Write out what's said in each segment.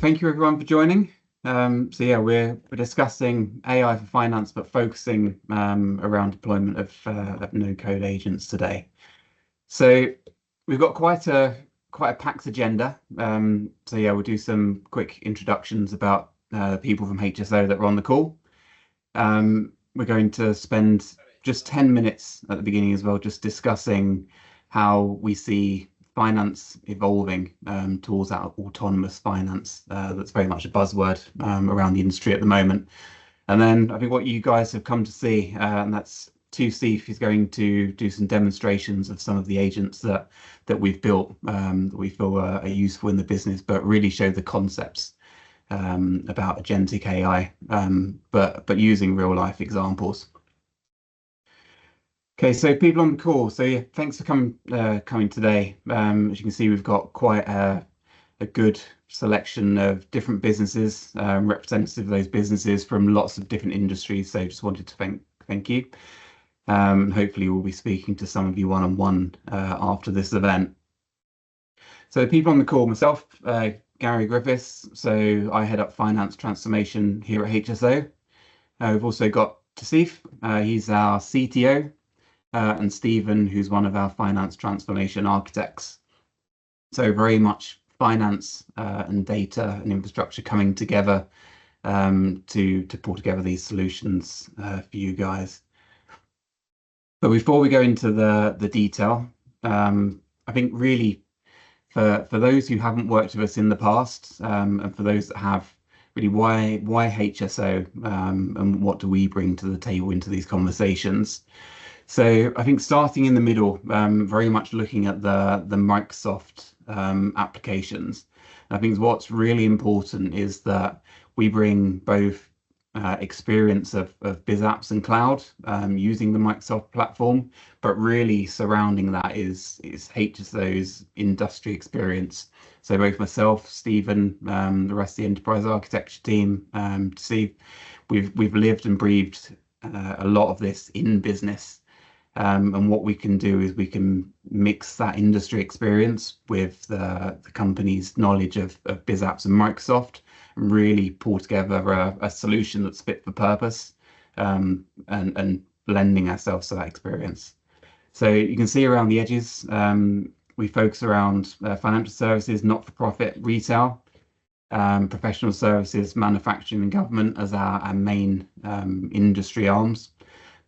thank you everyone for joining. We're discussing AI for finance, but focusing around deployment of no-code agents today. So we've got quite a packed agenda. We'll do some quick introductions about the people from HSO that were on the call. We're going to spend just 10 minutes at the beginning as well, just discussing how we see finance evolving towards that autonomous finance. That's very much a buzzword around the industry at the moment. And then I think what you guys have come to see, and that's Steve is going to do some demonstrations of some of the agents that we've built that we feel are useful in the business, but really show the concepts about agentic AI, but using real life examples. Okay, so people on the call. So yeah, thanks for coming today. As you can see, we've got quite a good selection of different businesses, representative of those businesses from lots of different industries. So just wanted to thank you. Hopefully we'll be speaking to some of you one-on-one after this event. So the people on the call, myself, Gary Griffiths. So I head up finance transformation here at HSO. We've also got Tasif, he's our CTO. And Stephen, who's one of our finance transformation architects. So very much finance and data and infrastructure coming together to pull together these solutions for you guys. But before we go into the detail, I think really for those who haven't worked with us in the past, and for those that have, really why HSO and what do we bring to the table into these conversations? So I think starting in the middle, very much looking at the Microsoft applications. I think what's really important is that we bring both experience of Biz Apps and cloud using the Microsoft platform, but really surrounding that is HSO's industry experience. So both myself, Stephen, the rest of the enterprise architecture team, Steve, we've lived and breathed a lot of this in business. And what we can do is we can mix that industry experience with the company's knowledge of Biz Apps and Microsoft and really pull together a solution that's fit for purpose and lending ourselves to that experience. So you can see around the edges, we focus around financial services, not-for-profit, retail, professional services, manufacturing and government as our main industry arms.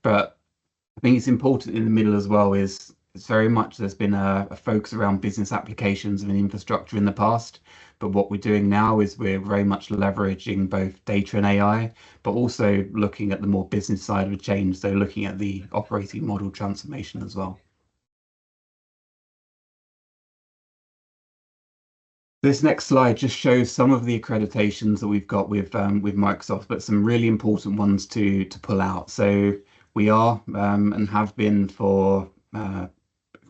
But I think it's important in the middle as well is it's very much there's been a focus around business applications and infrastructure in the past, but what we're doing now is we're very much leveraging both data and AI, but also looking at the more business side of the change, so looking at the operating model transformation as well. This next slide just shows some of the accreditations that we've got with Microsoft, but some really important ones to pull out. So we are and have been for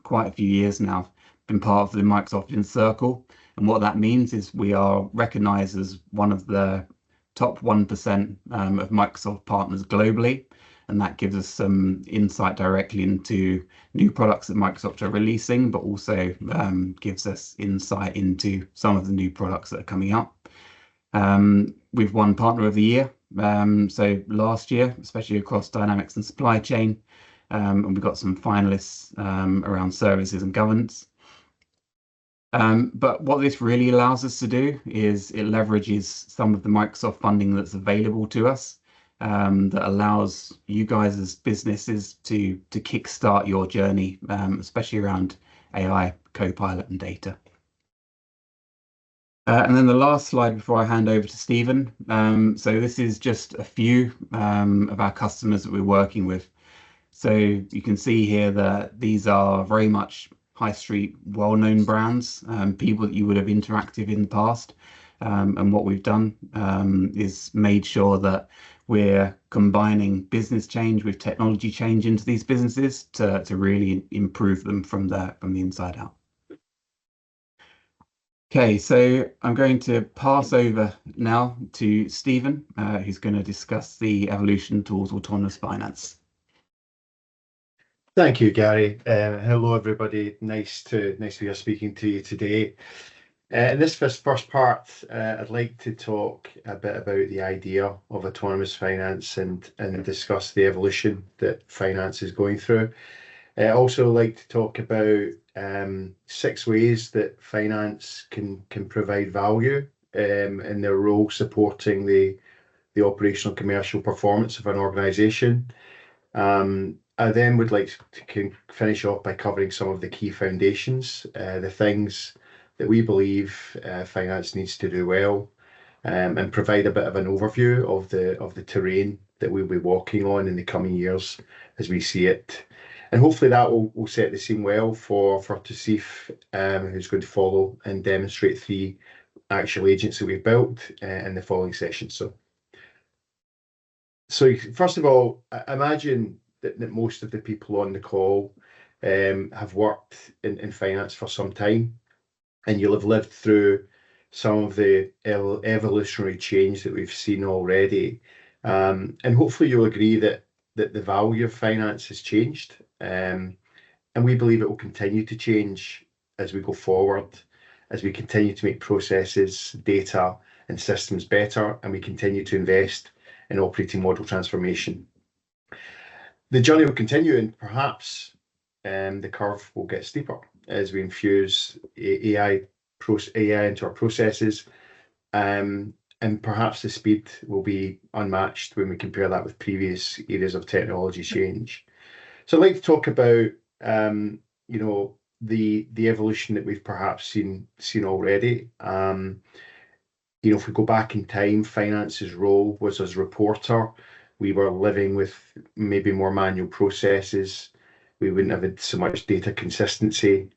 quite a few years now, been part of the Microsoft Inner Circle. And what that means is we are recognized as one of the top 1% of Microsoft partners globally. And that gives us some insight directly into new products that Microsoft are releasing, but also gives us insight into some of the new products that are coming up. We've won Partner of the Year. So last year, especially across Dynamics and supply chain, and we've got some finalists around services and governance. But what this really allows us to do is it leverages some of the Microsoft funding that's available to us, that allows you guys as businesses to kickstart your journey, especially around AI, Copilot and data. And then the last slide before I hand over to Stephen. So this is just a few of our customers that we're working with. So you can see here that these are very much high street, well-known brands, people that you would have interacted in the past. And what we've done is made sure that we're combining business change with technology change into these businesses to really improve them from the inside out. Okay, so I'm going to pass over now to Stephen, who's going to discuss the evolution towards autonomous finance. Thank you, Gary. Hello, everybody. Nice to be here speaking to you today. In this first part, I'd like to talk a bit about the idea of autonomous finance and discuss the evolution that finance is going through. I also like to talk about 6 ways that finance can provide value in their role supporting the operational commercial performance of an organization. I then would like to finish off by covering some of the key foundations, the things that we believe finance needs to do well, and provide a bit of an overview of the terrain that we'll be walking on in the coming years as we see it. And hopefully that will set the scene well for Tosif, who's going to follow and demonstrate 3 actual agents that we've built in the following session. So first of all, imagine that most of the people on the call have worked in finance for some time, and you'll have lived through some of the evolutionary change that we've seen already. And hopefully you'll agree that the value of finance has changed. And we believe it will continue to change as we go forward, as we continue to make processes, data, and systems better, and we continue to invest in operating model transformation. The journey will continue, and perhaps the curve will get steeper as we infuse AI into our processes, and perhaps the speed will be unmatched when we compare that with previous areas of technology change. So I'd like to talk about the evolution that we've perhaps seen already. If we go back in time, finance's role was as reporter. We were living with maybe more manual processes. We wouldn't have had so much data consistency,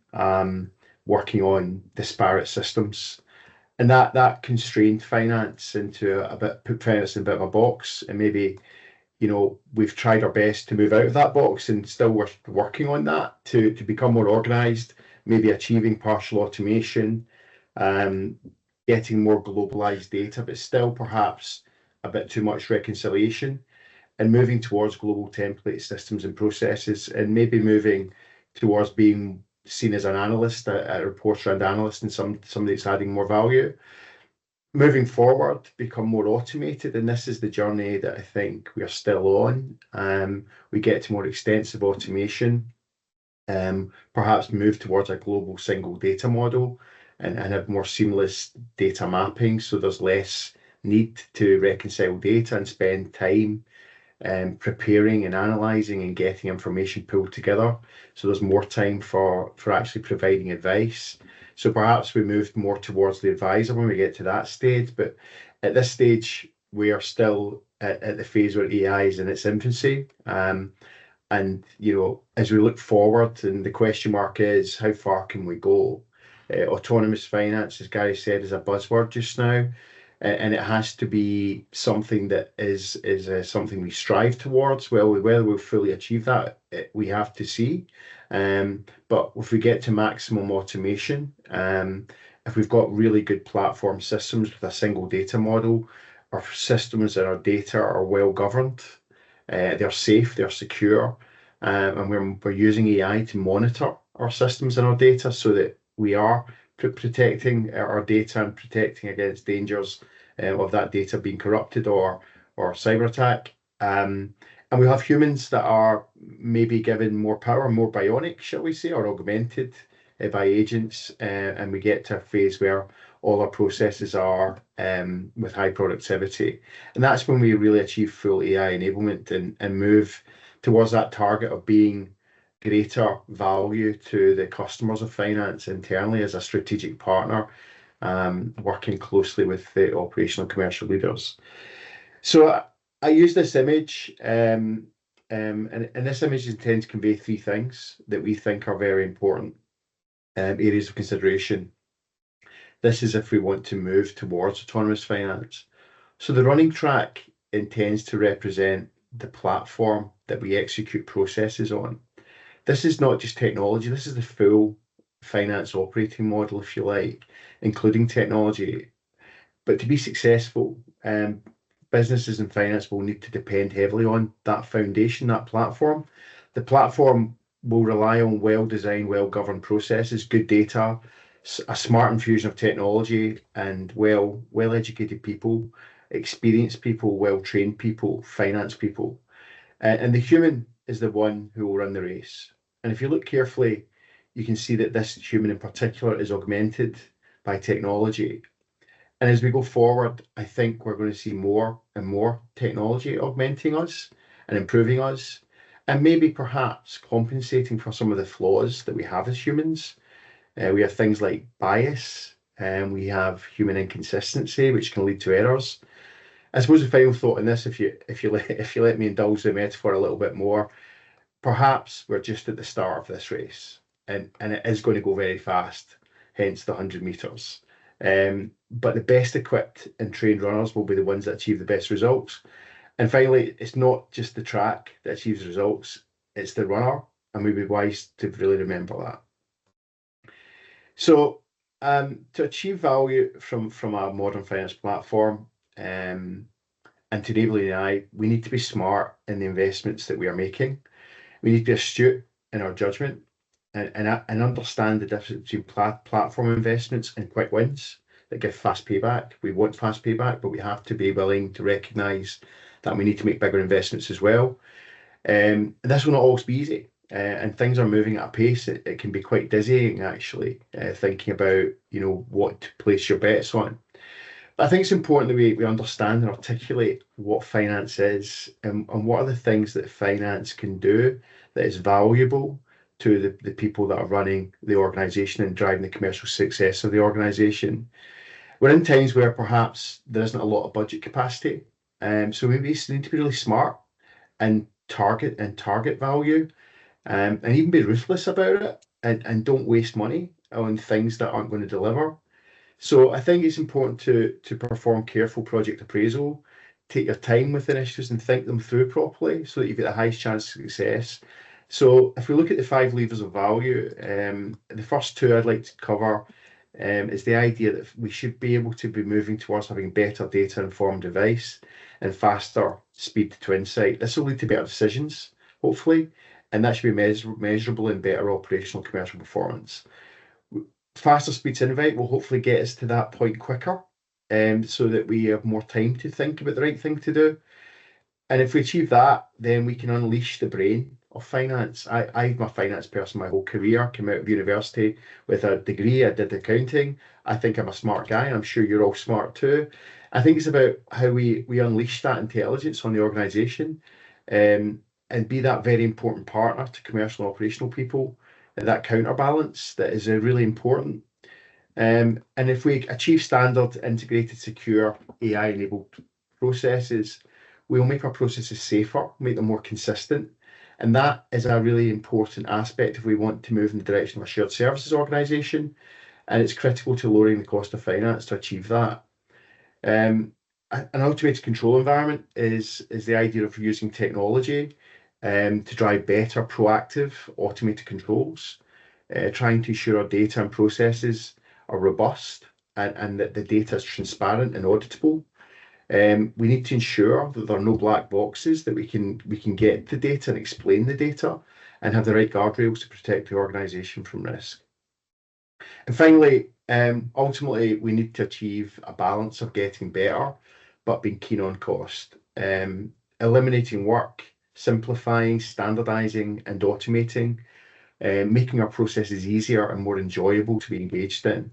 working on disparate systems. And that constrained finance put finance in a bit of a box. And maybe, we've tried our best to move out of that box and still we're working on that to become more organized, maybe achieving partial automation, getting more globalized data, but still perhaps a bit too much reconciliation, and moving towards global template systems and processes, and maybe moving towards being seen as an analyst, a reporter and analyst, and somebody that's adding more value. Moving forward, become more automated, and this is the journey that I think we are still on. We get to more extensive automation, perhaps move towards a global single data model, and have more seamless data mapping, so there's less need to reconcile data and spend time preparing and analysing and getting information pulled together. So there's more time for actually providing advice. So perhaps we moved more towards the advisor when we get to that stage, but at this stage, we are still at the phase where AI is in its infancy. And as we look forward, and the question mark is, how far can we go? Autonomous finance, as Gary said, is a buzzword just now, and it has to be something that is something we strive towards. Well, whether we'll fully achieve that, we have to see. But if we get to maximum automation, if we've got really good platform systems with a single data model, our systems and our data are well governed, they're safe, they're secure, and we're using AI to monitor our systems and our data so that we are protecting our data and protecting against dangers of that data being corrupted or cyber attack. And we have humans that are maybe given more power, more bionic, shall we say, or augmented by agents, and we get to a phase where all our processes are with high productivity. And that's when we really achieve full AI enablement and move towards that target of being greater value to the customers of finance internally as a strategic partner, working closely with the operational commercial leaders. So I use this image, and this image is intended to convey 3 things that we think are very important areas of consideration. This is if we want to move towards autonomous finance. So the running track intends to represent the platform that we execute processes on. This is not just technology, this is the full finance operating model, if you like, including technology. But to be successful, businesses and finance will need to depend heavily on that foundation, that platform. The platform will rely on well-designed, well-governed processes, good data, a smart infusion of technology and well-educated people, experienced people, well-trained people, finance people. And the human is the one who will run the race. And if you look carefully, you can see that this human in particular is augmented by technology. And as we go forward, I think we're going to see more and more technology augmenting us and improving us, and maybe perhaps compensating for some of the flaws that we have as humans. We have things like bias, and we have human inconsistency, which can lead to errors. I suppose the final thought in this, if you let me indulge the metaphor a little bit more, perhaps we're just at the start of this race, and it is going to go very fast, hence the 100 meters. But the best equipped and trained runners will be the ones that achieve the best results. And finally, it's not just the track that achieves results, it's the runner, and we'd be wise to really remember that. So, to achieve value from a modern finance platform, and to enable AI, we need to be smart in the investments that we are making. We need to be astute in our judgment and understand the difference between platform investments and quick wins that give fast payback. We want fast payback, but we have to be willing to recognize that we need to make bigger investments as well. This will not always be easy, and things are moving at a pace. It can be quite dizzying, actually, thinking about what to place your bets on. But I think it's important that we understand and articulate what finance is, and what are the things that finance can do that is valuable to the people that are running the organization and driving the commercial success of the organization. We're in times where perhaps there isn't a lot of budget capacity, so we need to be really smart and target value, and even be ruthless about it, and don't waste money on things that aren't going to deliver. So I think it's important to perform careful project appraisal, take your time with initiatives and think them through properly so that you get the highest chance of success. So if we look at the 5 levers of value, the first two I'd like to cover is the idea that we should be able to be moving towards having better data-informed advice and faster speed to insight. This will lead to better decisions, hopefully, and that should be measurable in better operational commercial performance. Faster speed to innovate will hopefully get us to that point quicker, so that we have more time to think about the right thing to do. And if we achieve that, then we can unleash the brain of finance. I'm a finance person my whole career, came out of university with a degree, I did accounting. I think I'm a smart guy, and I'm sure you're all smart too. I think it's about how we unleash that intelligence on the organization, and be that very important partner to commercial and operational people, and that counterbalance that is really important. And if we achieve standard, integrated, secure, AI-enabled processes, we'll make our processes safer, make them more consistent. And that is a really important aspect if we want to move in the direction of a shared services organisation. And it's critical to lowering the cost of finance to achieve that. An automated control environment is the idea of using technology to drive better, proactive, automated controls, trying to ensure our data and processes are robust, and that the data is transparent and auditable. We need to ensure that there are no black boxes, that we can get the data and explain the data and have the right guardrails to protect the organisation from risk. And finally, ultimately, we need to achieve a balance of getting better, but being keen on cost. Eliminating work, simplifying, standardising, and automating, making our processes easier and more enjoyable to be engaged in.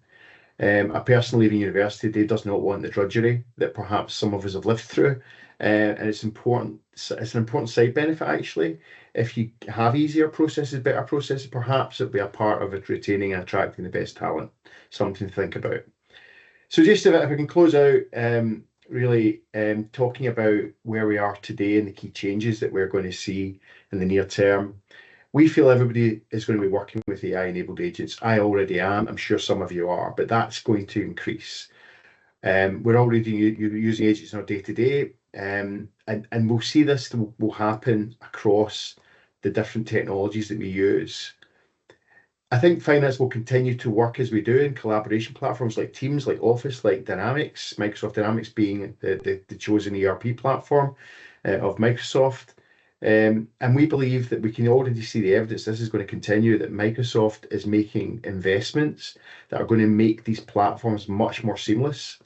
A person leaving university today does not want the drudgery that perhaps some of us have lived through, and it's important. It's an important side benefit, actually. If you have easier processes, better processes, perhaps it'll be a part of it retaining and attracting the best talent. Something to think about. So just if we can close out, really talking about where we are today and the key changes that we're going to see in the near term. We feel everybody is going to be working with AI-enabled agents. I already am. I'm sure some of you are, but that's going to increase. We're already using agents in our day-to-day, and we'll see this will happen across the different technologies that we use. I think finance will continue to work as we do in collaboration platforms like Teams, like Office, like Dynamics, Microsoft Dynamics being the chosen ERP platform of Microsoft. And we believe that we can already see the evidence this is going to continue, that Microsoft is making investments that are going to make these platforms much more seamless.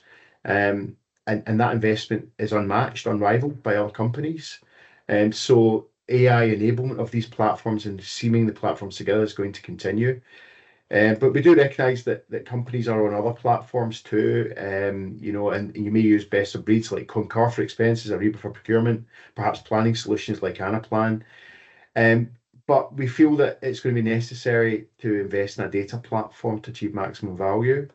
And that investment is unmatched, unrivaled by other companies. And so AI enablement of these platforms and seaming the platforms together is going to continue. But we do recognise that companies are on other platforms too, and you may use best of breeds like Concur for expenses, Ariba for procurement, perhaps planning solutions like Anaplan. Um, but we feel that it's going to be necessary to invest in a data platform to achieve maximum value.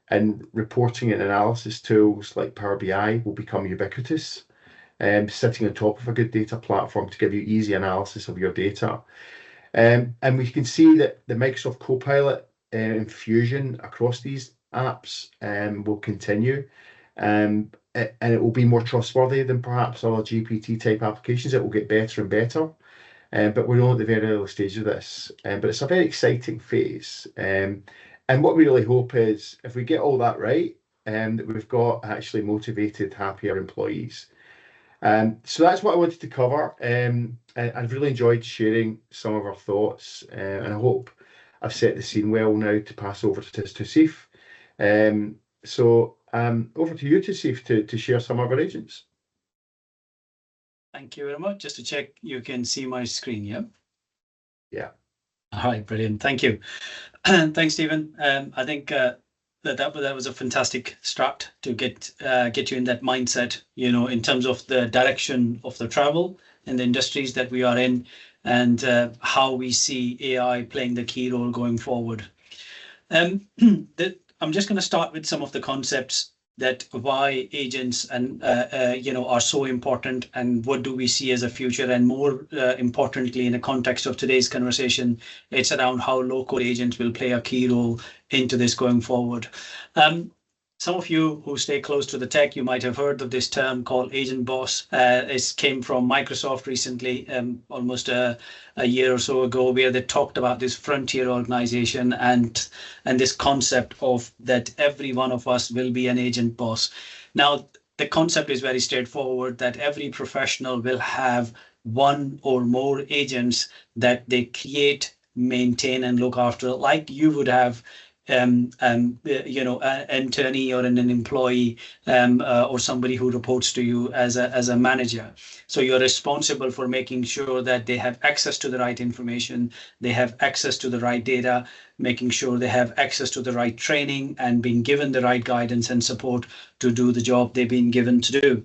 And reporting and analysis tools like Power BI will become ubiquitous, sitting on top of a good data platform to give you easy analysis of your data. And we can see that the Microsoft Copilot infusion across these apps will continue. And it will be more trustworthy than perhaps other GPT type applications. It will get better and better. But we're only at the very early stage of this. But it's a very exciting phase. And what we really hope is if we get all that right, that we've got actually motivated, happier employees. So that's what I wanted to cover. And I've really enjoyed sharing some of our thoughts, and I hope I've set the scene well now to pass over to Sif. So over to you, to Sif, to share some of our agents. Thank you very much. Just to check, you can see my screen, yeah? Yeah. All right, brilliant. Thank you. Thanks, Stephen. I think that was a fantastic start to get you in that mindset, in terms of the direction of the travel and the industries that we are in, and how we see AI playing the key role going forward. I'm just going to start with some of the concepts that why agents and are so important, and what do we see as a future, and more importantly, in the context of today's conversation, it's around how low-code agents will play a key role into this going forward. Some of you who stay close to the tech, you might have heard of this term called Agent Boss. It came from Microsoft recently, almost a year or so ago, where they talked about this frontier organization and this concept of that every one of us will be an agent boss. Now, the concept is very straightforward, that every professional will have one or more agents that they create, maintain, and look after, like you would have an internee or an employee, or somebody who reports to you as a manager. So you're responsible for making sure that they have access to the right information, they have access to the right data, making sure they have access to the right training, and being given the right guidance and support to do the job they've been given to do.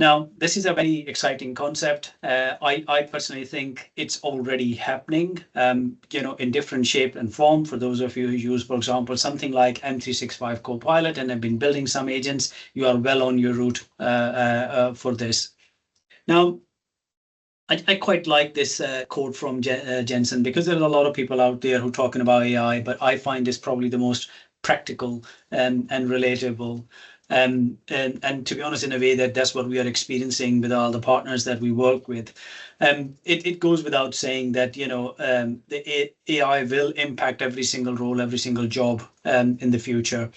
Now, this is a very exciting concept. I personally think it's already happening, in different shape and form. For those of you who use, for example, something like M365 Copilot and have been building some agents, you are well on your route for this. Now, I quite like this quote from Jensen, because there are a lot of people out there who are talking about AI, but I find this probably the most practical and relatable. And to be honest, in a way that's what we are experiencing with all the partners that we work with. It goes without saying that the AI will impact every single role, every single job in the future.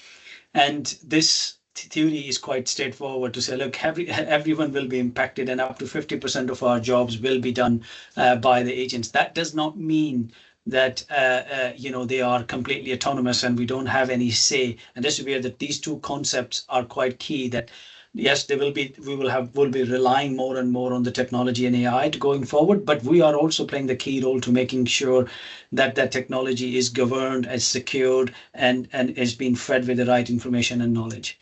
And this theory is quite straightforward to say, look, everyone will be impacted, and up to 50% of our jobs will be done by the agents. That does not mean that they are completely autonomous and we don't have any say. And this is where that these two concepts are quite key, that yes, we'll be relying more and more on the technology and AI to going forward, but we are also playing the key role to making sure that that technology is governed, is secured, and is being fed with the right information and knowledge.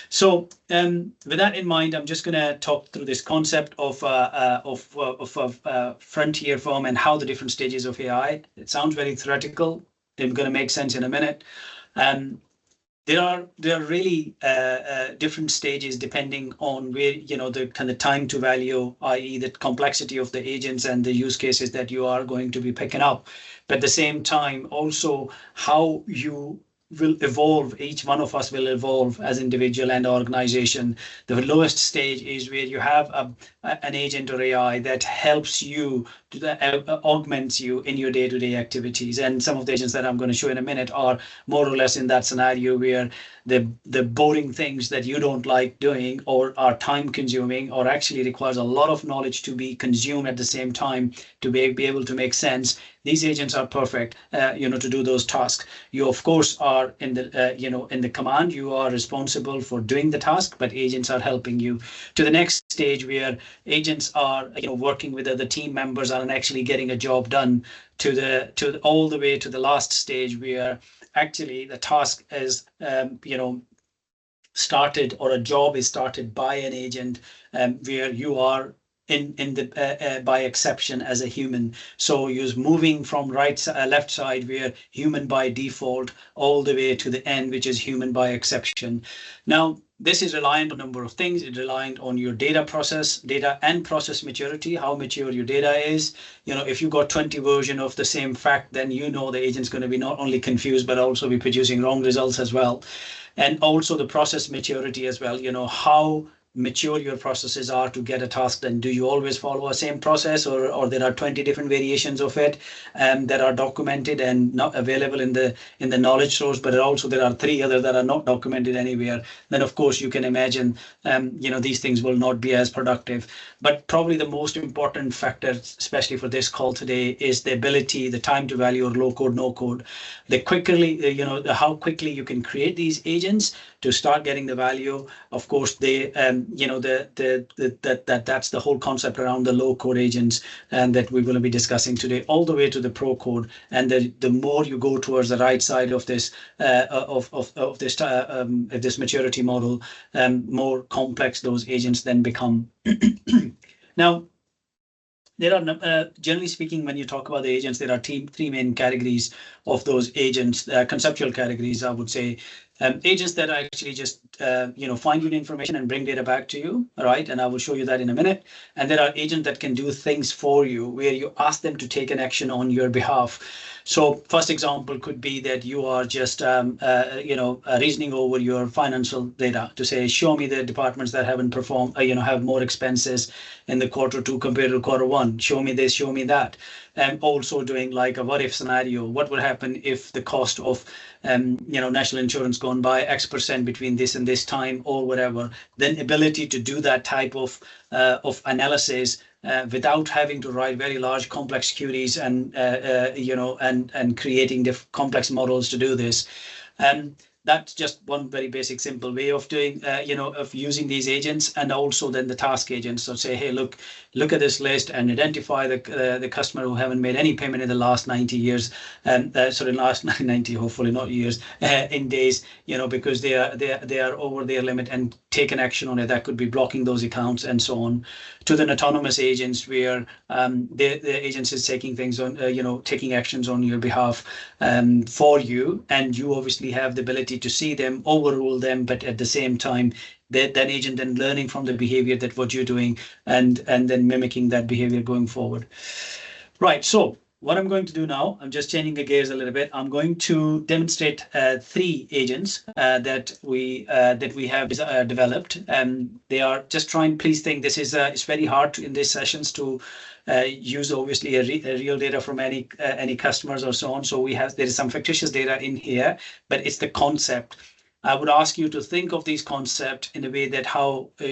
So with that in mind, I'm just going to talk through this concept of frontier firm and how the different stages of AI. It sounds very theoretical. They're going to make sense in a minute. There are really different stages depending on where the kind of time to value, i.e., the complexity of the agents and the use cases that you are going to be picking up. But at the same time, also how you will evolve. Each one of us will evolve as individual and organization. The lowest stage is where you have an agent or AI that helps you to augments you in your day-to-day activities. And some of the agents that I'm going to show in a minute are more or less in that scenario where the boring things that you don't like doing or are time consuming or actually requires a lot of knowledge to be consumed at the same time to be able to make sense. These agents are perfect, to do those tasks. You of course are in the, in the command. You are responsible for doing the task, but agents are helping you to the next stage where agents are, working with other team members and actually getting a job done to all the way to the last stage where actually the task is, started or a job is started by an agent, where you are in the by exception as a human. So you're moving from left side where human by default all the way to the end, which is human by exception. Now, this is reliant on a number of things. It's reliant on your data and process maturity, how mature your data is. If you got 20 versions of the same fact, then the agent's going to be not only confused, but also be producing wrong results as well. And also the process maturity as well, how mature your processes are to get a task done. Do you always follow a same process, or there are 20 different variations of it that are documented and not available in the knowledge source, but also there are 3 others that are not documented anywhere? Then of course you can imagine these things will not be as productive. But probably the most important factor, especially for this call today, is the ability, the time to value, or low code, no code. The quickly, how quickly you can create these agents to start getting the value. Of course, that's the whole concept around the low code agents and that we're going to be discussing today, all the way to the pro code. And the more you go towards the right side of this this maturity model, more complex those agents then become. Now, there are, generally speaking, when you talk about the agents, there are 3 main categories of those agents, conceptual categories, I would say. Agents that actually just, find you the information and bring data back to you, all right? And I will show you that in a minute. And there are agents that can do things for you, where you ask them to take an action on your behalf. So first example could be that you are just, reasoning over your financial data to say, show me the departments that haven't performed, have more expenses in the Q2 compared to Q1. Show me this, show me that. And also doing like a what if scenario. What would happen if the cost of, national insurance gone by X% between this and this time or whatever? Then ability to do that type of analysis without having to write very large complex queries and creating complex models to do this. That's just one very basic, simple way of doing, of using these agents, and also then the task agents. So say, hey, look at this list and identify the customer who haven't made any payment in the last 90 years, last 90, hopefully not years, in days, because they are over their limit, and take an action on it. That could be blocking those accounts and so on. To the autonomous agents, where the agents is taking things on, taking actions on your behalf for you, and you obviously have the ability to see them, overrule them, but at the same time, that agent then learning from the behavior that what you're doing and then mimicking that behavior going forward. Right, so what I'm going to do now, I'm just changing the gears a little bit. I'm going to demonstrate 3 agents that we have developed. They are just trying, please think this is, it's very hard in these sessions to use obviously a real data from any customers or so on. So there is some fictitious data in here, but it's the concept. I would ask you to think of these concepts in a way that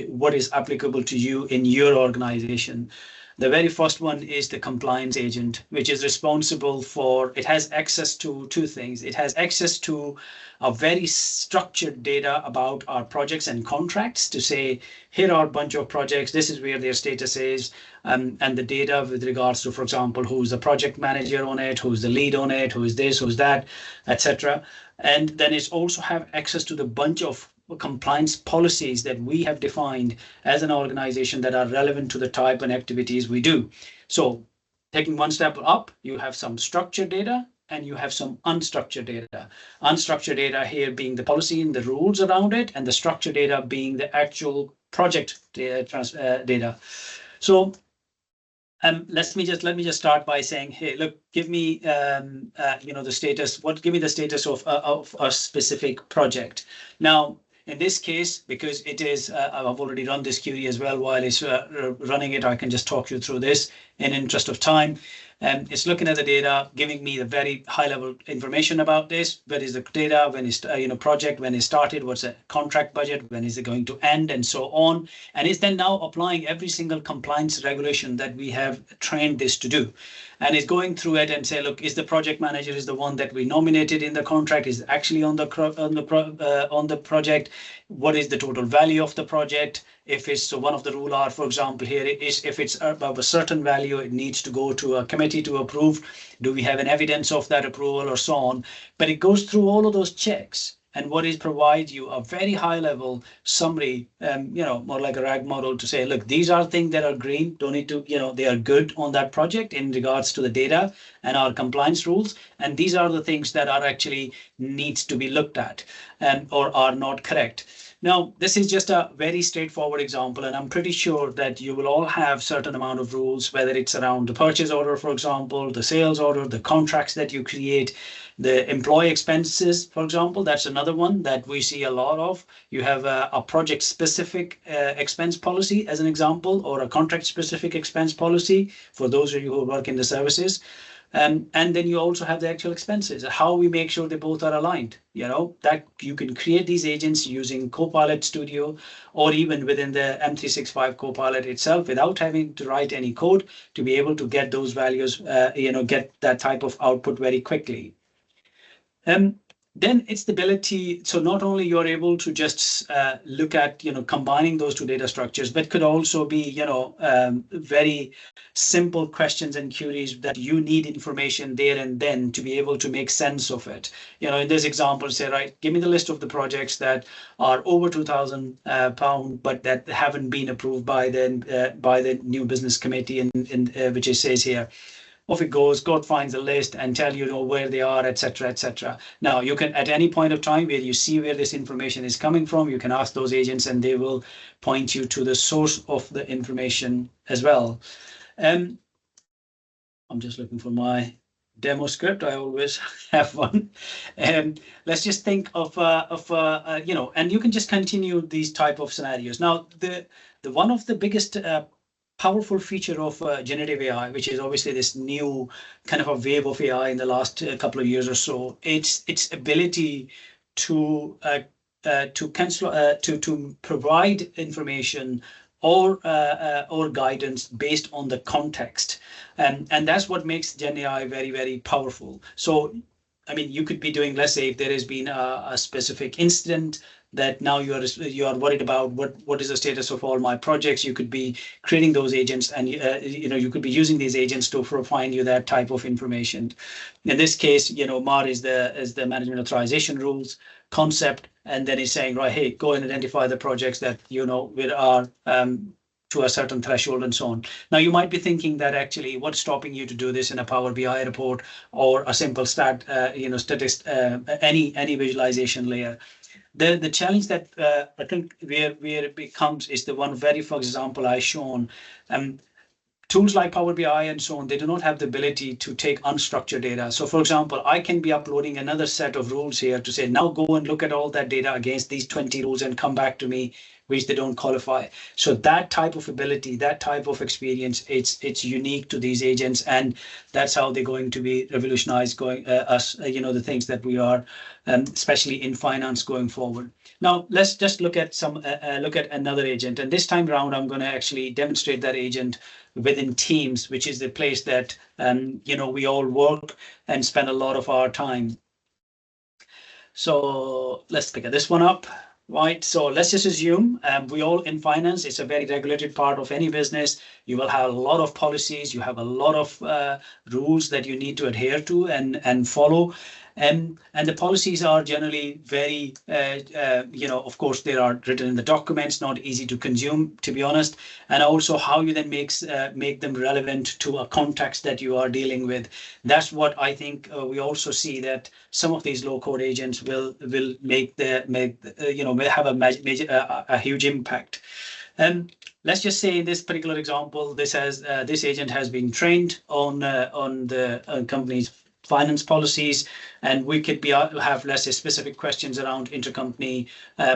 what is applicable to you in your organization. The very first one is the compliance agent, which is responsible for, it has access to 2 things. It has access to a very structured data about our projects and contracts to say, here are a bunch of projects, this is where their status is, and the data with regards to, for example, who's the project manager on it, who's the lead on it, who's this, who's that, etc. And then it's also have access to the bunch of compliance policies that we have defined as an organization that are relevant to the type and activities we do. So taking one step up, you have some structured data and you have some unstructured data. Unstructured data here being the policy and the rules around it, and the structured data being the actual project data. So let me just start by saying, hey, look, give me the status. Give me the status of a specific project. Now, in this case, because it is, I've already run this query as well while it's running it, I can just talk you through this in interest of time. It's looking at the data, giving me the very high level information about this. Where is the data? When is project? When it started? What's the contract budget? When is it going to end? And so on. And it's then now applying every single compliance regulation that we have trained this to do. And it's going through it and say, look, is the project manager is the one that we nominated in the contract? Is actually on the project? What is the total value of the project? If it's so, one of the rule are, for example, here is if it's above a certain value, it needs to go to a committee to approve. Do we have an evidence of that approval or so on? But it goes through all of those checks. And what is provide you a very high level summary, more like a RAG model to say, look, these are things that are green, don't need to, they are good on that project in regards to the data and our compliance rules. And these are the things that are actually needs to be looked at or are not correct. Now, this is just a very straightforward example, and I'm pretty sure that you will all have certain amount of rules, whether it's around the purchase order, for example, the sales order, the contracts that you create, the employee expenses, for example, that's another one that we see a lot of. You have a project-specific expense policy, as an example, or a contract-specific expense policy for those of you who work in the services. And then you also have the actual expenses, how we make sure they both are aligned, that you can create these agents using Copilot Studio or even within the M365 Copilot itself without having to write any code to be able to get those values, get that type of output very quickly. Then it's the ability, so not only you're able to just look at, combining those two data structures, but could also be, very simple questions and queries that you need information there and then to be able to make sense of it. In this example, say, right, give me the list of the projects that are over £2,000, but that haven't been approved by the new business committee, which it says here. Off it goes, God finds a list and tell you where they are, etc., etc. Now, you can, at any point of time where you see where this information is coming from, you can ask those agents and they will point you to the source of the information as well. I'm just looking for my demo script. I always have one. Let's just think of and you can just continue these type of scenarios. Now, the one of the biggest powerful feature of generative AI, which is obviously this new kind of a wave of AI in the last couple of years or so, its ability to provide information or guidance based on the context, and that's what makes Gen AI very, very powerful. So, I mean, you could be doing, let's say, if there has been a specific incident that now you are worried about what is the status of all my projects. You could be creating those agents, and you could be using these agents to find you that type of information. In this case, MAR is the management authorization rules concept, and then it's saying, right, hey, go and identify the projects that are to a certain threshold and so on. Now, you might be thinking that actually what's stopping you to do this in a Power BI report or a simple any visualization layer. The challenge that I think where it becomes is the one very first example I shown. Tools like Power BI and so on, they do not have the ability to take unstructured data. So, for example, I can be uploading another set of rules here to say, now go and look at all that data against these 20 rules and come back to me, which they don't qualify. So that type of ability, that type of experience, it's unique to these agents, and that's how they're going to be revolutionized the things that we are, especially in finance going forward. Now, let's just look at another agent, and this time around, I'm going to actually demonstrate that agent within Teams, which is the place that we all work and spend a lot of our time. So let's pick this one up. Right, so let's just assume we all in finance, it's a very regulated part of any business. You will have a lot of policies, you have a lot of rules that you need to adhere to and follow. And the policies are generally very, of course, they are written in the documents, not easy to consume, to be honest. And also how you then make them relevant to a context that you are dealing with. That's what I think we also see, that some of these low-code agents will have a huge impact. Let's just say in this particular example, this agent has been trained on the company's finance policies, and we could have, let's say, specific questions around intercompany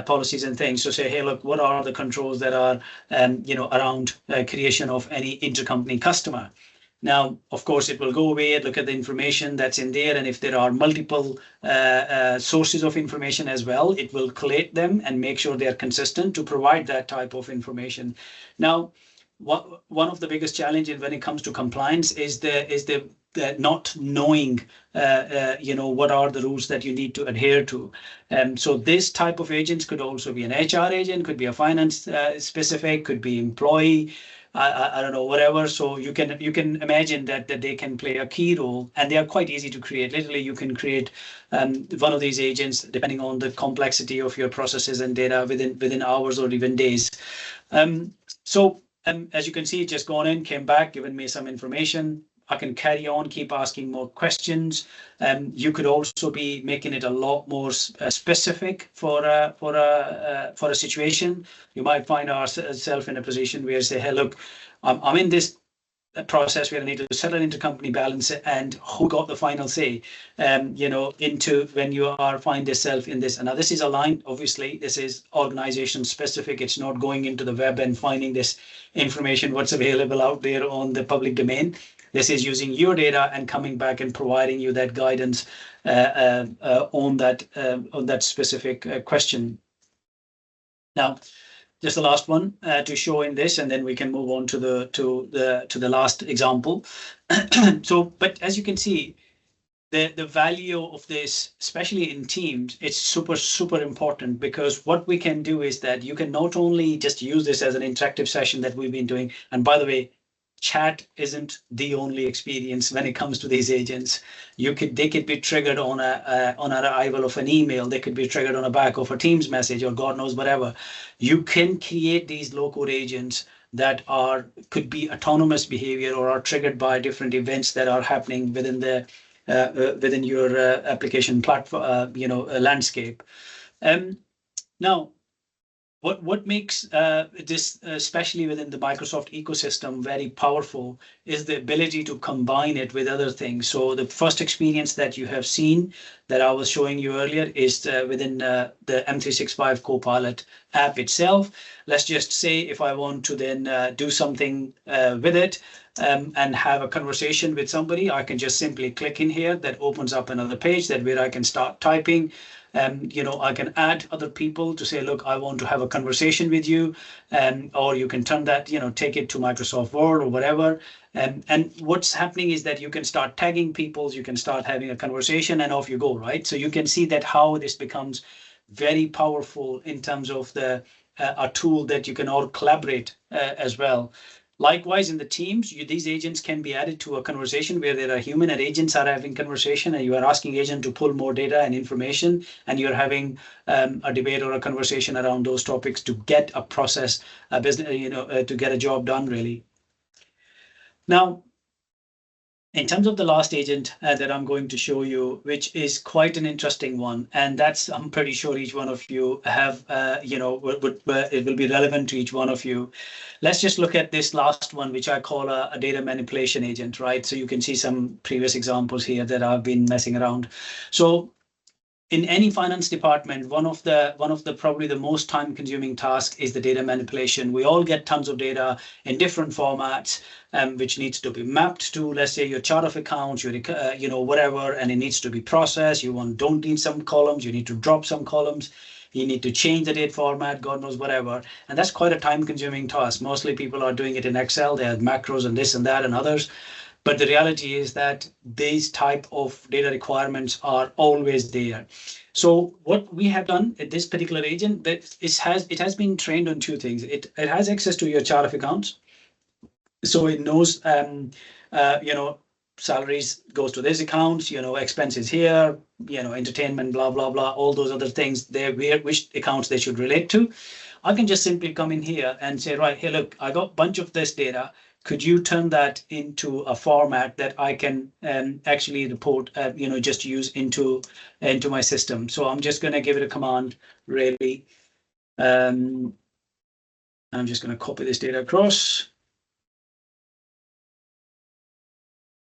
policies and things. So say, hey, look, what are the controls that are around creation of any intercompany customer? Now, of course, it will go away and look at the information that's in there. And if there are multiple sources of information as well, it will collate them and make sure they are consistent to provide that type of information. Now, one of the biggest challenges when it comes to compliance is the not knowing, what are the rules that you need to adhere to. So this type of agents could also be an HR agent, could be a finance specific, could be employee. I don't know, whatever. So you can imagine that they can play a key role, and they are quite easy to create. Literally, you can create one of these agents depending on the complexity of your processes and data within hours or even days. As you can see, just gone in, came back, given me some information. I can carry on, keep asking more questions. You could also be making it a lot more specific for a situation. You might find ourselves in a position where you say, hey, look, I'm in this process where I need to settle intercompany balance, and who got the final say, into when you find yourself in this. And now this is aligned, obviously, this is organization specific. It's not going into the web and finding this information, what's available out there on the public domain. This is using your data and coming back and providing you that guidance on that specific question. Now, just the last one to show in this, and then we can move on to the last example. But as you can see, the value of this, especially in teams, it's super important, because what we can do is that you can not only just use this as an interactive session that we've been doing, and by the way, chat isn't the only experience when it comes to these agents. They could be triggered on an arrival of an email. They could be triggered on the back of a Teams message, or God knows whatever. You can create these low-code agents that could be autonomous behavior or are triggered by different events that are happening within your application platform, landscape. Now, what makes this, especially within the Microsoft ecosystem, very powerful is the ability to combine it with other things. So the first experience that you have seen that I was showing you earlier is within the M365 Copilot app itself. Let's just say if I want to then do something with it and have a conversation with somebody, I can just simply click in here. That opens up another page where I can start typing. I can add other people to say, look, I want to have a conversation with you, or you can turn that, take it to Microsoft Word or whatever. And what's happening is that you can start tagging people, you can start having a conversation, and off you go, right? So you can see that how this becomes very powerful in terms of a tool that you can all collaborate as well. Likewise, in the teams, these agents can be added to a conversation where there are human and agents are having conversation, and you are asking agent to pull more data and information, and you're having a debate or a conversation around those topics to get a process, a business, to get a job done, really. Now, in terms of the last agent that I'm going to show you, which is quite an interesting one, and that's, I'm pretty sure each one of you have, it will be relevant to each one of you. Let's just look at this last one, which I call a data manipulation agent, right? So you can see some previous examples here that I've been messing around. So in any finance department, one of the probably the most time-consuming task is the data manipulation. We all get tons of data in different formats, which needs to be mapped to, let's say, your chart of accounts, your whatever, and it needs to be processed. Don't need some columns, you need to drop some columns. You need to change the date format, God knows whatever. And that's quite a time-consuming task. Mostly people are doing it in Excel. They have macros and this and that and others. But the reality is that these type of data requirements are always there. So what we have done at this particular agent, it has been trained on two things. It has access to your chart of accounts. So it knows, salaries goes to this account, expenses here, entertainment, blah, blah, blah, all those other things there, which accounts they should relate to. I can just simply come in here and say, right, hey, look, I got a bunch of this data. Could you turn that into a format that I can actually report, just use into my system? So I'm just going to give it a command, really. I'm just going to copy this data across.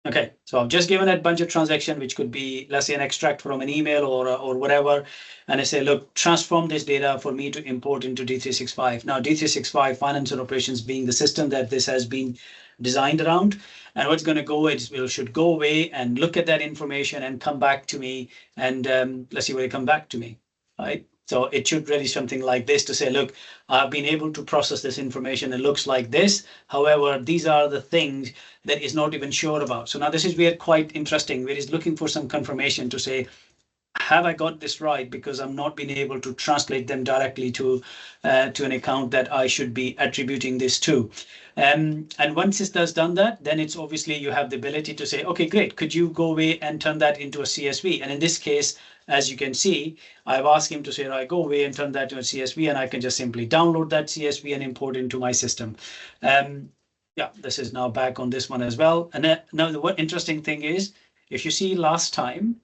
Okay, so I've just given a bunch of transaction, which could be, let's say, an extract from an email or whatever. And I say, look, transform this data for me to import into D365. Now, D365 Finance and Operations being the system that this has been designed around. And what's going to go is it should go away and look at that information and come back to me. And let's see where it come back to me, right? So it should really something like this to say, look, I've been able to process this information. It looks like this. However, these are the things that is not even sure about. So now this is where quite interesting, where he's looking for some confirmation to say, have I got this right? Because I'm not being able to translate them directly to an account that I should be attributing this to. And once it has done that, then it's obviously you have the ability to say, okay, great. Could you go away and turn that into a CSV? And in this case, as you can see, I've asked him to say, right, go away and turn that to a CSV, and I can just simply download that CSV and import it into my system. Yeah, this is now back on this one as well. And now the what interesting thing is, if you see last time,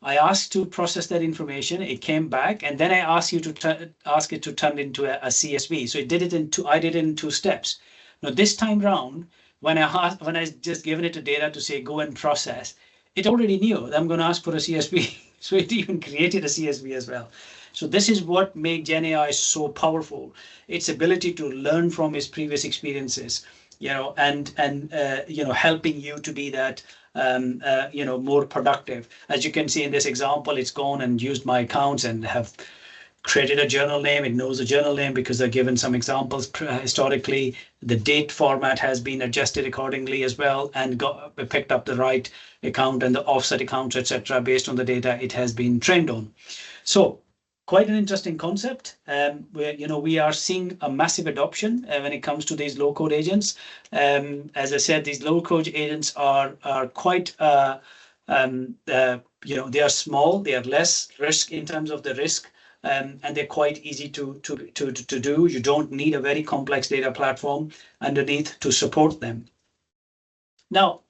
I asked to process that information, it came back, and then I asked you to ask it to turn into a CSV. So it did it in two. I did it in 2 steps. Now this time round, when I just given it to data to say go and process, it already knew that I'm going to ask for a CSV. So it even created a CSV as well. So this is what makes GenAI so powerful. Its ability to learn from its previous experiences, and helping you to be that more productive. As you can see in this example, it's gone and used my accounts and have created a journal name. It knows the journal name because they're given some examples historically. The date format has been adjusted accordingly as well, and picked up the right account and the offset accounts, etc., based on the data it has been trained on. So quite an interesting concept, where we are seeing a massive adoption when it comes to these low-code agents. As I said, these low-code agents are quite they are small, they are less risk in terms of the risk, and they're quite easy to do. You don't need a very complex data platform underneath to support them. Now,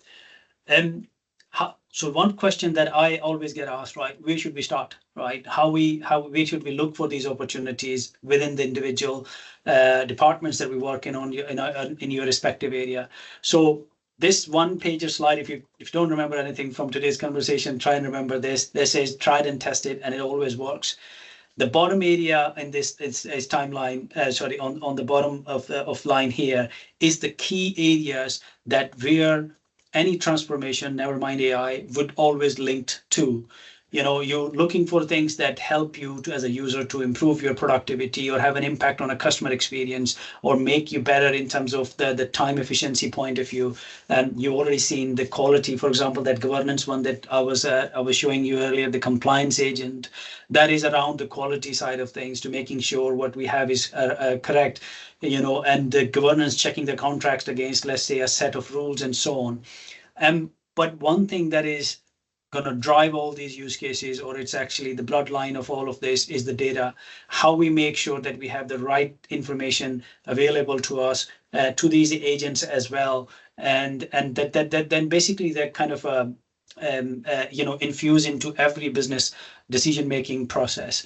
so one question that I always get asked, right, where should we start, right? Where should we look for these opportunities within the individual departments that we work in in your respective area? So this one-pager slide, if you don't remember anything from today's conversation, try and remember this. This says tried and tested, and it always works. The bottom area in this is timeline, on the bottom of line here is the key areas that where any transformation, never mind AI, would always link to. You're looking for things that help you as a user to improve your productivity or have an impact on a customer experience or make you better in terms of the time efficiency point of view. And you've already seen the quality, for example, that governance one that I was showing you earlier, the compliance agent, that is around the quality side of things to making sure what we have is correct, and the governance checking the contracts against, let's say, a set of rules and so on. But one thing that is going to drive all these use cases, or it's actually the bloodline of all of this, is the data. How we make sure that we have the right information available to us, to these agents as well, and that then basically that kind of infuse into every business decision-making process.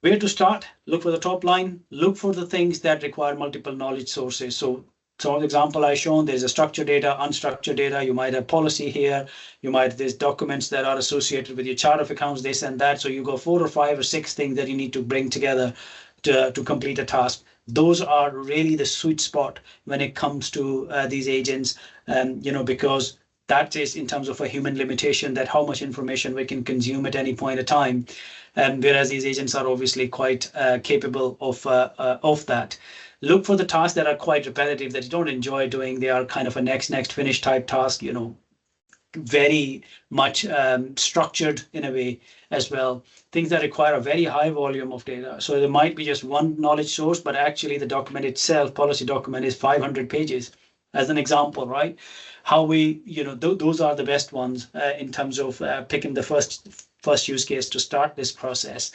Where to start? Look for the top line. Look for the things that require multiple knowledge sources. So the example I've shown, there's a structured data, unstructured data. You might have policy here. There's documents that are associated with your chart of accounts, this and that. So you go 4 or 5 or 6 things that you need to bring together to complete a task. Those are really the sweet spot when it comes to these agents, because that is in terms of a human limitation, that how much information we can consume at any point in time. Whereas these agents are obviously quite capable of that. Look for the tasks that are quite repetitive, that you don't enjoy doing. They are kind of a next finish type task, very much structured in a way as well. Things that require a very high volume of data. So there might be just one knowledge source, but actually the document itself, policy document, is 500 pages as an example, right? How we, those are the best ones in terms of picking the first use case to start this process.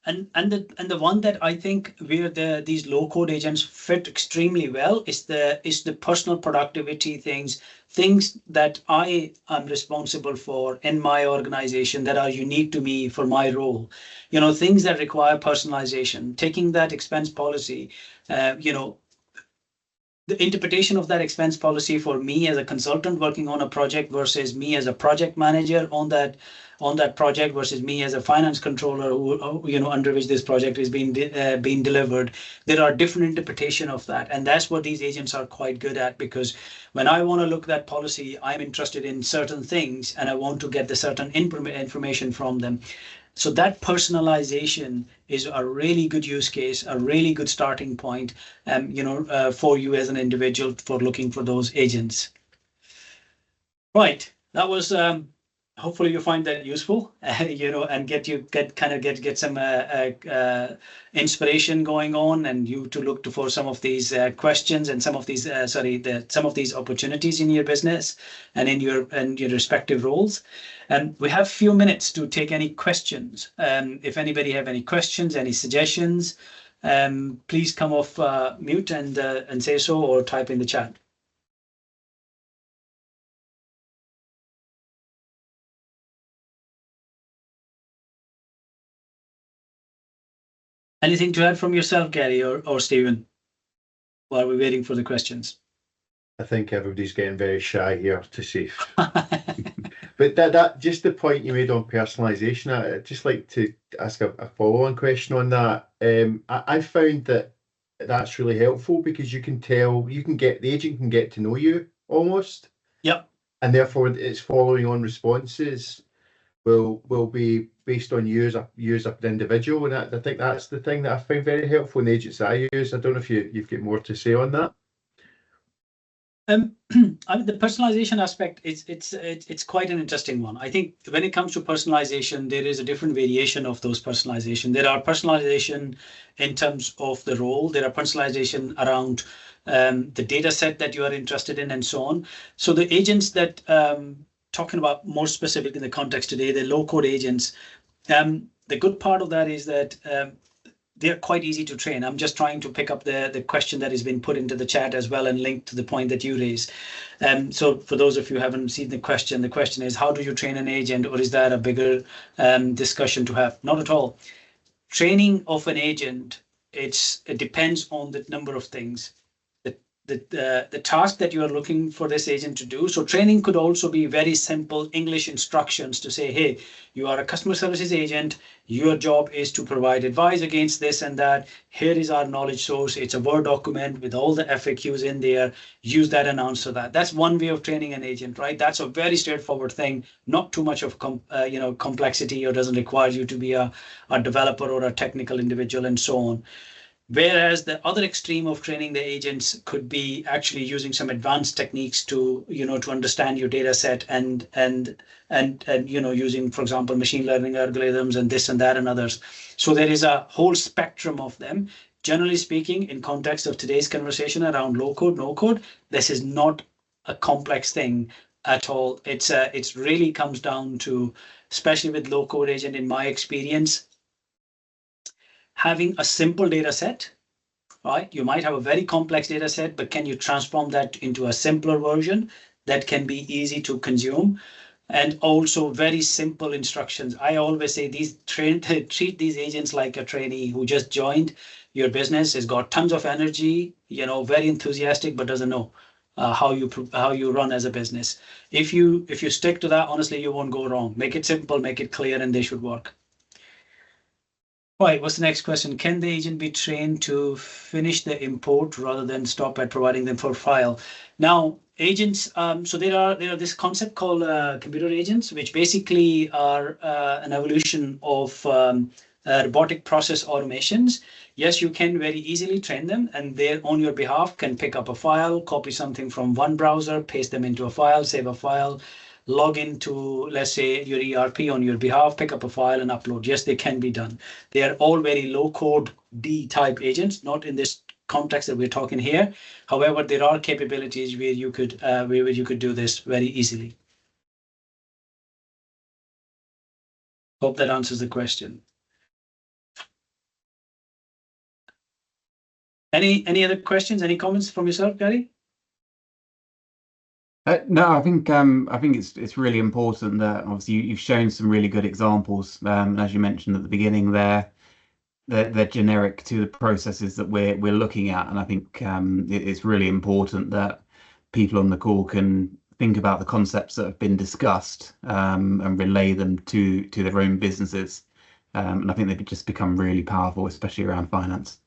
the one that I think where these low code agents fit extremely well is the personal productivity things that I am responsible for in my organization that are unique to me for my role. Things that require personalization, taking that expense policy, the interpretation of that expense policy for me as a consultant working on a project versus me as a project manager on that project versus me as a finance controller who under which this project is being delivered. There are different interpretation of that, and that's what these agents are quite good at, because when I want to look at that policy, I'm interested in certain things and I want to get the certain information from them. So that personalization is a really good use case, a really good starting point, for you as an individual for looking for those agents. Right. That was hopefully you find that useful, and get some inspiration going on, and you to look for some of these questions and some of these some of these opportunities in your business and in your respective roles. And we have a few minutes to take any questions. If anybody have any questions, any suggestions, please come off mute and say so, or type in the chat. Anything to add from yourself, Gary or Stephen, while we're waiting for the questions? I think everybody's getting very shy here to see. But that just the point you made on personalization, I'd just like to ask a follow-on question on that. I found that that's really helpful because the agent can get to know you almost. Yep. And therefore its following on responses will be based on you as an individual. And I think that's the thing that I find very helpful in the agents that I use. I don't know if you've got more to say on that. The personalization aspect, it's quite an interesting one. I think when it comes to personalization, there is a different variation of those personalization. There are personalization in terms of the role. There are personalization around the data set that you are interested in and so on. So the agents that talking about more specific in the context today, the low code agents, the good part of that is that they're quite easy to train. I'm just trying to pick up the question that has been put into the chat as well and link to the point that you raised. So for those of you who haven't seen the question is, how do you train an agent, or is that a bigger discussion to have? Not at all. Training of an agent, it depends on the number of things. The task that you are looking for this agent to do. So training could also be very simple English instructions to say, hey, you are a customer services agent. Your job is to provide advice against this and that. Here is our knowledge source. It's a Word document with all the FAQs in there. Use that and answer that. That's one way of training an agent, right? That's a very straightforward thing. Not too much of complexity, or doesn't require you to be a developer or a technical individual and so on. Whereas the other extreme of training the agents could be actually using some advanced techniques to understand your data set and using, for example, machine learning algorithms and this and that and others. So there is a whole spectrum of them. Generally speaking, in context of today's conversation around low code, no code, this is not a complex thing at all. It's really comes down to, especially with low code agent, in my experience, having a simple data set, right? You might have a very complex data set, but can you transform that into a simpler version that can be easy to consume? And also very simple instructions. I always say treat these agents like a trainee who just joined your business, has got tons of energy, very enthusiastic, but doesn't know how you run as a business. If you stick to that, honestly, you won't go wrong. Make it simple, make it clear, and they should work. Right, what's the next question? Can the agent be trained to finish the import rather than stop at providing them for file? Now, agents, so there are this concept called computer agents, which basically are an evolution of robotic process automations. Yes, you can very easily train them, and they on your behalf can pick up a file, copy something from one browser, paste them into a file, save a file, log into, let's say, your ERP on your behalf, pick up a file and upload. Yes, they can be done. They are all very low code D type agents, not in this context that we're talking here. However, there are capabilities where you could do this very easily. Hope that answers the question. Any other questions? Any comments from yourself, Gary? No, I think it's really important that obviously you've shown some really good examples. And as you mentioned at the beginning, they're generic to the processes that we're looking at, and I think it's really important that people on the call can think about the concepts that have been discussed and relay them to their own businesses. And I think they've just become really powerful, especially around finance.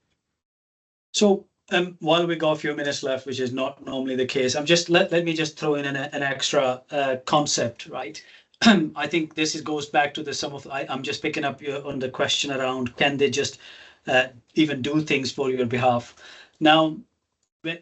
So while we got a few minutes left, which is not normally the case, let me just throw in an extra concept, right? I think this goes back to I'm just picking up on the question around, can they just even do things for your behalf? Now,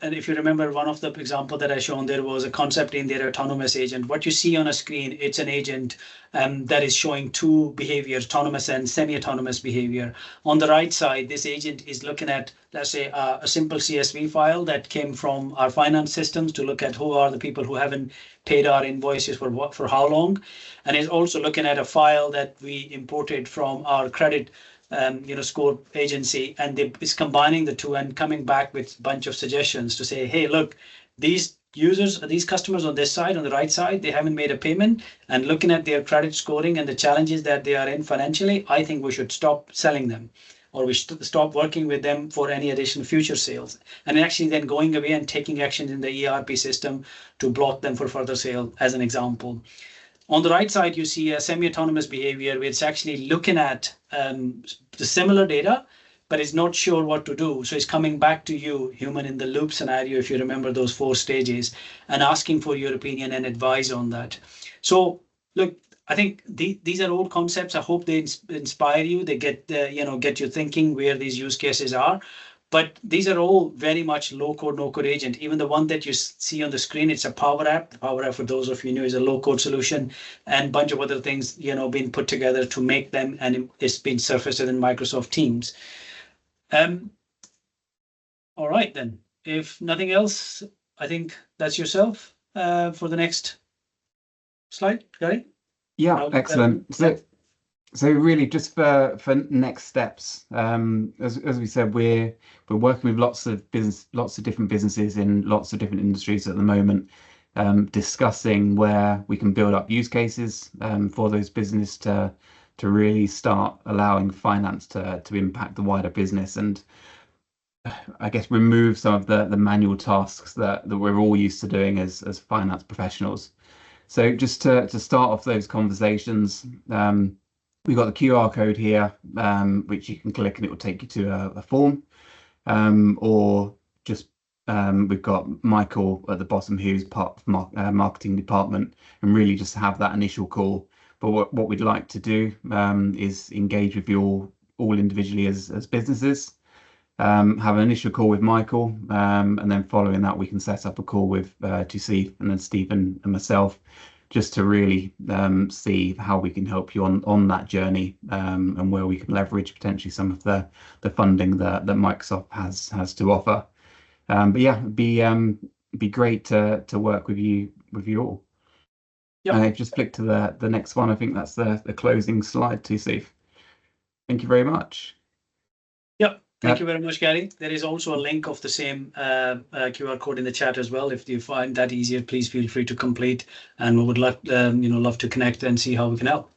and if you remember, one of the example that I shown, there was a concept in there, autonomous agent. What you see on a screen, it's an agent that is showing two behaviors, autonomous and semi-autonomous behavior. On the right side, this agent is looking at, let's say, a simple CSV file that came from our finance systems to look at who are the people who haven't paid our invoices for how long. And it's also looking at a file that we imported from our credit score agency, and it's combining the two and coming back with a bunch of suggestions to say, hey, look, these users, these customers on this side, on the right side, they haven't made a payment, and looking at their credit scoring and the challenges that they are in financially, I think we should stop selling them, or we should stop working with them for any additional future sales. And actually then going away and taking action in the ERP system to block them for further sale, as an example. On the right side, you see a semi-autonomous behavior, which is actually looking at the similar data, but it's not sure what to do. So it's coming back to you, human in the loop scenario, if you remember those 4 stages, and asking for your opinion and advice on that. So look, I think these are all concepts. I hope they inspire you. They get you thinking where these use cases are. But these are all very much low-code, no-code agent. Even the one that you see on the screen, it's a Power App. The Power App, for those of you who know, is a low-code solution, and a bunch of other things, being put together to make them, and it's been surfaced in Microsoft Teams. All right, then. If nothing else, I think that's yourself for the next slide, Gary? Yeah, excellent. So really, just for next steps, as we said, we're working with lots of different businesses in lots of different industries at the moment, discussing where we can build up use cases for those business to really start allowing finance to impact the wider business, and I guess remove some of the manual tasks that we're all used to doing as finance professionals. So just to start off those conversations. We've got the QR code here, which you can click and it will take you to a form, or just we've got Michael at the bottom, who's part of marketing department, and really just have that initial call. But what we'd like to do is engage with you all individually as businesses, have an initial call with Michael, and then following that we can set up a call with TC and then Stephen and myself, just to really see how we can help you on that journey, and where we can leverage potentially some of the funding that Microsoft has to offer. But yeah, it'd be great to work with you all. Yeah. Just flick to the next one. I think that's the closing slide, TC. Thank you very much. Yep. Thank you very much, Gary. There is also a link of the same QR code in the chat as well. If you find that easier, please feel free to complete, and we would love to connect and see how we can help.